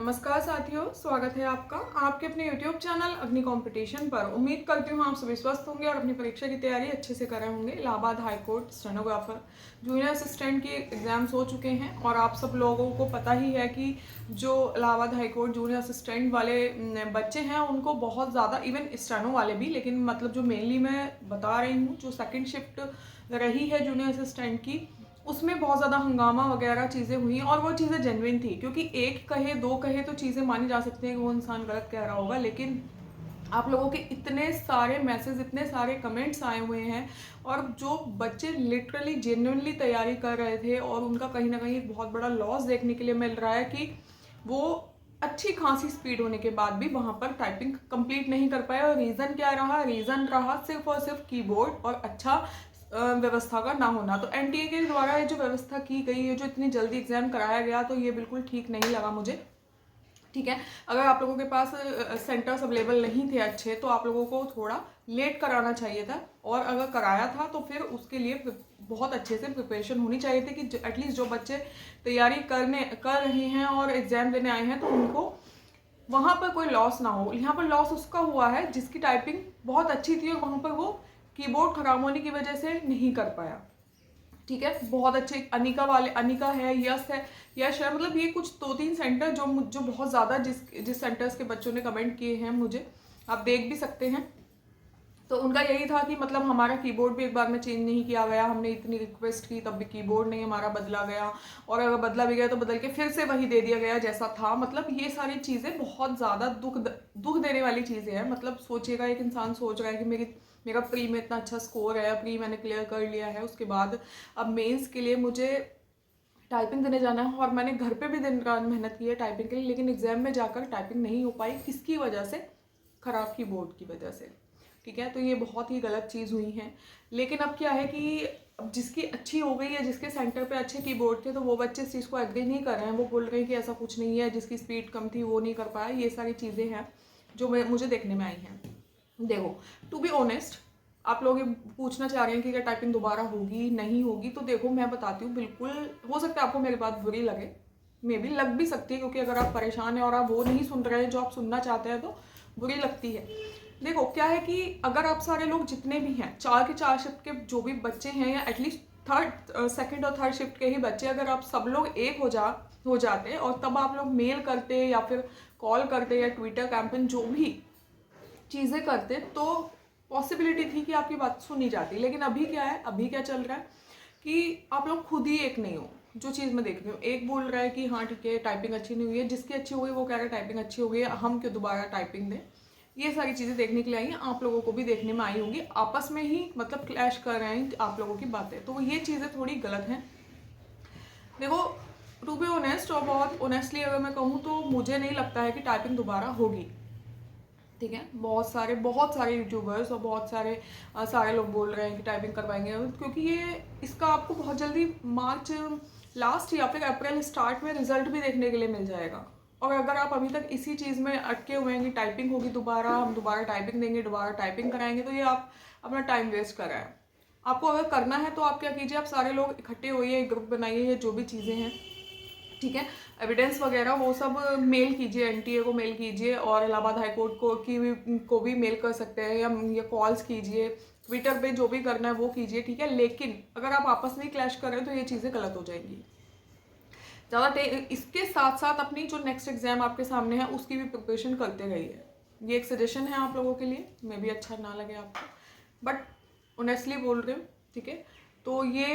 नमस्कार साथियों, स्वागत है आपका आपके अपने YouTube चैनल अग्नि कंपटीशन पर। उम्मीद करती हूँ आप सभी स्वस्थ होंगे और अपनी परीक्षा की तैयारी अच्छे से कर रहे होंगे। Allahabad high court stenographer junior assistant के एग्जाम्स हो चुके हैं और आप सब लोगों को पता ही है कि जो Allahabad high court junior assistant वाले बच्चे हैं उनको बहुत ज़्यादा, इवन स्टेनो वाले भी, लेकिन मतलब जो मेनली मैं बता रही हूँ जो सेकेंड शिफ्ट रही है जूनियर असिस्टेंट की, उसमें बहुत ज़्यादा हंगामा वगैरह चीज़ें हुई और वो चीज़ें जेन्युइन थी। क्योंकि एक कहे दो कहे तो चीज़ें मानी जा सकती हैं कि वो इंसान गलत कह रहा होगा, लेकिन आप लोगों के इतने सारे मैसेज, इतने सारे कमेंट्स आए हुए हैं और जो बच्चे लिटरली जेन्युइनली तैयारी कर रहे थे और उनका कहीं ना कहीं एक बहुत बड़ा लॉस देखने के लिए मिल रहा है कि वो अच्छी खासी स्पीड होने के बाद भी वहाँ पर टाइपिंग कंप्लीट नहीं कर पाए। और रीज़न क्या रहा? रीज़न रहा सिर्फ और सिर्फ कीबोर्ड और अच्छा व्यवस्था का ना होना। तो एनटीए के द्वारा ये जो व्यवस्था की गई है, जो इतनी जल्दी एग्जाम कराया गया, तो ये बिल्कुल ठीक नहीं लगा मुझे। ठीक है, अगर आप लोगों के पास सेंटर्स अवेलेबल नहीं थे अच्छे तो आप लोगों को थोड़ा लेट कराना चाहिए था, और अगर कराया था तो फिर उसके लिए बहुत अच्छे से प्रिपरेशन होनी चाहिए थी कि एटलीस्ट जो बच्चे तैयारी कर रहे हैं और एग्जाम देने आए हैं तो उनको वहाँ पर कोई लॉस ना हो। यहाँ पर लॉस उसका हुआ है जिसकी टाइपिंग बहुत अच्छी थी और वहाँ पर वो कीबोर्ड खराब होने की वजह से नहीं कर पाया। ठीक है, बहुत अच्छे अनिका है, यश है, मतलब ये कुछ 2-3 सेंटर जो बहुत ज़्यादा जिस सेंटर्स के बच्चों ने कमेंट किए हैं मुझे, आप देख भी सकते हैं। तो उनका यही था कि मतलब हमारा कीबोर्ड भी एक बार में चेंज नहीं किया गया, हमने इतनी रिक्वेस्ट की तब भी कीबोर्ड नहीं हमारा बदला गया, और अगर बदला भी गया तो बदल के फिर से वही दे दिया गया जैसा था। मतलब ये सारी चीज़ें बहुत ज़्यादा दुख देने वाली चीज़ें हैं। मतलब सोचिएगा, एक इंसान सोच रहा है कि मेरा प्री में इतना अच्छा स्कोर है, प्री मैंने क्लियर कर लिया है, उसके बाद अब मेंस के लिए मुझे टाइपिंग देने जाना है और मैंने घर पे भी दिन रात मेहनत की है टाइपिंग के लिए, लेकिन एग्जाम में जाकर टाइपिंग नहीं हो पाई। किसकी वजह से? खराब कीबोर्ड की वजह से। ठीक है, तो ये बहुत ही गलत चीज़ हुई है। लेकिन अब क्या है कि अब जिसकी अच्छी हो गई है, जिसके सेंटर पे अच्छे कीबोर्ड थे, तो वो बच्चे इस चीज़ को एग्री नहीं कर रहे हैं। वो बोल रहे हैं कि ऐसा कुछ नहीं है, जिसकी स्पीड कम थी वो नहीं कर पाया। ये सारी चीज़ें हैं जो मुझे देखने में आई हैं। देखो, टू बी ऑनेस्ट, आप लोग ये पूछना चाह रहे हैं कि क्या टाइपिंग दोबारा होगी नहीं होगी, तो देखो मैं बताती हूँ। बिल्कुल हो सकता है आपको मेरी बात बुरी लगे, मे भी लग भी सकती है, क्योंकि अगर आप परेशान हैं और आप वो नहीं सुन रहे हैं जो आप सुनना चाहते हैं तो बुरी लगती है। देखो क्या है कि अगर आप सारे लोग जितने भी हैं, 4 शिफ्ट के जो भी बच्चे हैं, या एटलीस्ट सेकंड और थर्ड शिफ्ट के ही बच्चे, अगर आप सब लोग एक हो जाते और तब आप लोग मेल करते या फिर कॉल करते या ट्विटर कैंपेन जो भी चीज़ें करते, तो पॉसिबिलिटी थी कि आपकी बात सुनी जाती। लेकिन अभी क्या है, अभी क्या चल रहा है कि आप लोग खुद ही एक नहीं हो। जो चीज़ मैं देख रही हूँ, एक बोल रहा है कि हाँ ठीक है टाइपिंग अच्छी नहीं हुई है, जिसकी अच्छी हो गई वो कह रहा है टाइपिंग अच्छी हो गई है, हम क्यों दोबारा टाइपिंग दें। ये सारी चीज़ें देखने के लिए आई हैं, आप लोगों को भी देखने में आई होंगी। आपस में ही मतलब क्लैश कर रहे हैं आप लोगों की बातें, तो ये चीज़ें थोड़ी गलत हैं। देखो, टू बी ऑनेस्ट और बहुत ऑनेस्टली अगर मैं कहूँ तो मुझे नहीं लगता है कि टाइपिंग दोबारा होगी। ठीक है, बहुत सारे यूट्यूबर्स और बहुत सारे लोग बोल रहे हैं कि टाइपिंग करवाएंगे, क्योंकि ये इसका आपको बहुत जल्दी मार्च लास्ट या फिर अप्रैल स्टार्ट में रिजल्ट भी देखने के लिए मिल जाएगा। और अगर आप अभी तक इसी चीज़ में अटके हुए हैं कि टाइपिंग होगी दोबारा, हम दोबारा टाइपिंग देंगे, दोबारा टाइपिंग कराएंगे, तो ये आप अपना टाइम वेस्ट कर रहे हैं। आपको अगर करना है तो आप क्या कीजिए, आप सारे लोग इकट्ठे होइए, ग्रुप बनाइए, या जो भी चीज़ें हैं, ठीक है, एविडेंस वगैरह वो सब मेल कीजिए, एनटीए को मेल कीजिए, और इलाहाबाद हाई कोर्ट को भी मेल कर सकते हैं, या कॉल्स कीजिए, ट्विटर पे जो भी करना है वो कीजिए। ठीक है, लेकिन अगर आप आपस में ही क्लैश कर रहे हो तो ये चीज़ें गलत हो जाएंगी। ज़्यादा इसके साथ साथ अपनी जो नेक्स्ट एग्जाम आपके सामने है उसकी भी प्रिपरेशन करते रहिए। ये एक सजेशन है आप लोगों के लिए, मे भी अच्छा ना लगे आपको, बट ऑनेस्टली बोल रही हूँ। ठीक है, तो ये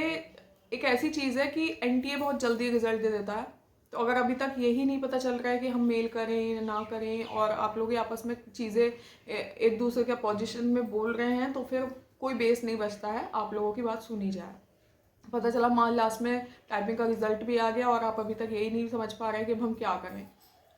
एक ऐसी चीज़ है कि एनटीए बहुत जल्दी रिजल्ट दे देता है। तो अगर अभी तक यही नहीं पता चल रहा है कि हम मेल करें या ना करें, और आप लोग आपस में चीज़ें एक दूसरे के पोजीशन में बोल रहे हैं, तो फिर कोई बेस नहीं बचता है आप लोगों की बात सुनी जाए। पता चला मान लास्ट में टाइपिंग का रिजल्ट भी आ गया और आप अभी तक यही नहीं समझ पा रहे हैं कि अब हम क्या करें।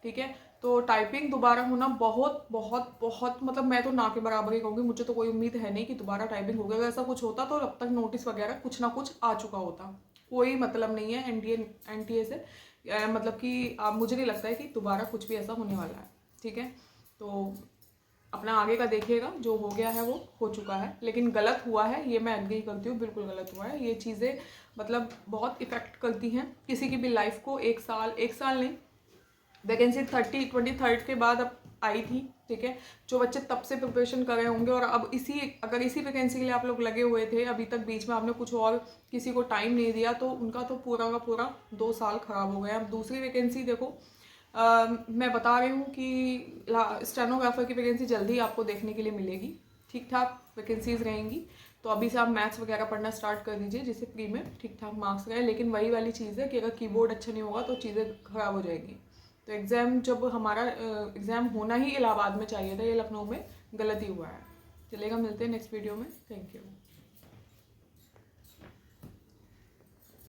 ठीक है, तो टाइपिंग दोबारा होना बहुत बहुत बहुत, मतलब मैं तो ना के बराबर ही कहूँगी। मुझे तो कोई उम्मीद है नहीं कि दोबारा टाइपिंग हो गया। अगर ऐसा कुछ होता तो अब तक नोटिस वगैरह कुछ ना कुछ आ चुका होता। कोई मतलब नहीं है एनटीए से, मतलब कि मुझे नहीं लगता है कि दोबारा कुछ भी ऐसा होने वाला है। ठीक है, तो अपना आगे का देखिएगा, जो हो गया है वो हो चुका है, लेकिन गलत हुआ है ये मैं एग्री करती हूँ, बिल्कुल गलत हुआ है। ये चीज़ें मतलब बहुत इफेक्ट करती हैं किसी की भी लाइफ को। एक साल नहीं, वैकेंसी 23rd के बाद अब आई थी, ठीक है। जो बच्चे तब से प्रिपरेशन कर रहे होंगे और अब अगर इसी वैकेंसी के लिए आप लोग लगे हुए थे, अभी तक बीच में आपने कुछ और किसी को टाइम नहीं दिया, तो उनका तो पूरा का पूरा 2 साल खराब हो गया। अब दूसरी वैकेंसी देखो, मैं बता रही हूँ कि स्टेनोग्राफर की वैकेंसी जल्दी आपको देखने के लिए मिलेगी, ठीक ठाक वैकेंसीज रहेंगी। तो अभी से आप मैथ्स वगैरह पढ़ना स्टार्ट कर दीजिए, जिससे प्री में ठीक ठाक मार्क्स रहे। लेकिन वही वाली चीज़ है कि अगर कीबोर्ड अच्छा नहीं होगा तो चीज़ें खराब हो जाएगी। तो एग्ज़ाम, जब हमारा एग्ज़ाम होना ही इलाहाबाद में चाहिए था, ये लखनऊ में गलती हुआ है। चलेगा, मिलते हैं नेक्स्ट वीडियो में। Thank you.